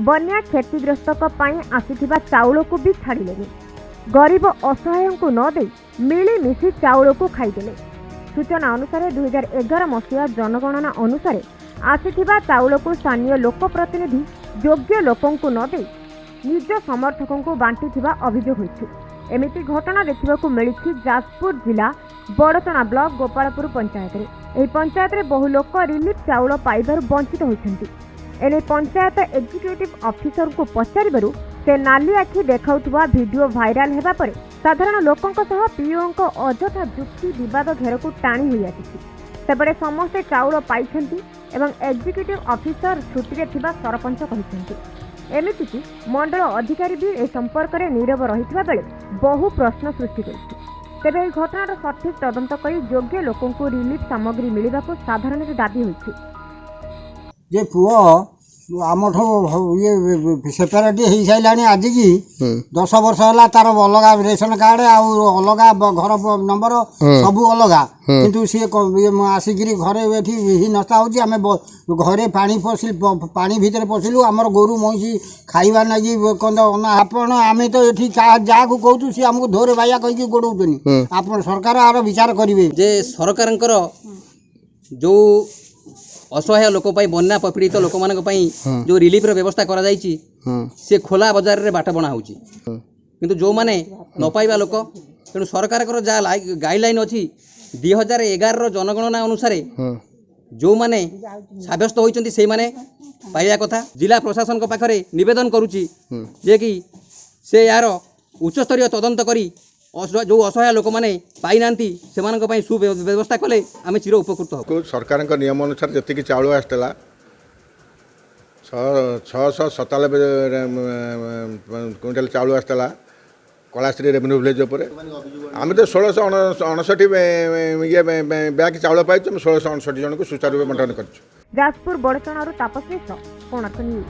बन्या क्षतिग्रस्तों आसीथिबा चाउल को भी छाड़िले। गरीब असहाय को न दे मिलीमिशी चाउल को खाईदेले। सूचना अनुसार 2011 मसीहा जनगणना अनुसार आसीथिबा चाउल को स्थानीय लोकप्रतिनिधि योग्य लोकों को न दे निज समर्थकों को बांटी अभियोग होइछि। एमिति घटना देखा मिली जाजपुर जिला बड़चना ब्लॉक गोपालपुर पंचायत में। पंचायत में बहु लोक रिलीफ चाउल पाइबार वंचित होइछन्ति। एने पंचायत एग्जीक्यूटिव ऑफिसर को पचारिबारु से नाली आखि देखाउथुवा वीडियो वायरल हेबा परे साधारण लोकों सह पीओ अजथा जुक्ति विवाद घेर को टाणी होई आछि। सेपटे समस्ते चाउल पाइछन्ति एवं एग्जीक्यूटिव ऑफिसर छुट्टी रे थिबा सरपंच कहिसन्ति। एमितिकी मंडल अधिकारी भी ए संपर्क में नीरव रहितबा बेले बहु प्रश्न सृष्टि करिछि। तेबे एही घटनार सठिक तदंत करी योग्य लोकों को रिलीफ सामग्री मिलवा को साधारण दाबी होइछि। जे पुओ आमठ ये सेपरेट हो सारे आज की 10 वर्ष है तार अलग रेशन कार्ड अलग घर नंबर सब अलग किंतु सी आसिक घरे ही नष्टा होती आम घरे पानी भितर पशिलु आमर गोरु महिषी खाइबा नागी आपण आम तो ये जहाँ को कहूँ सी आमको धोरे बाया कहीं गोड़ौनी आप सरकार आर विचार करेंगे जे सरकार जो असहाय लोक बन्या पीड़ित लोक मान जो रिलीफ व्यवस्था करा से खोला बाजार रे बाट बना होची किंतु जो माने न पाइबा लोक तेणु सरकार जहाँ गाइडलाइन अच्छी 2011 जनगणना अनुसार जो माने सब्यस्त होइचंती से माने पाइबा कथा। जिला प्रशासन को पाखरे निवेदन करुची जे कि से यार उच्चस्तरीय तदंत करी जो असहाय लोक मैंने पाई ना से सुव्यवस्था कले आम चिर उपकृत हो। सरकार नियम अनुसार जी चाउल आसला 697 क्विंटाल चाउल आसला कलाश्री रेवेन्यू विलेज आम तो 1659 ये बैग चाउल पाई 1659 जन को सुचारू बंटन कर। जाजपुर बड़चणारू तापस मिश्र, कोणार्क न्यूज।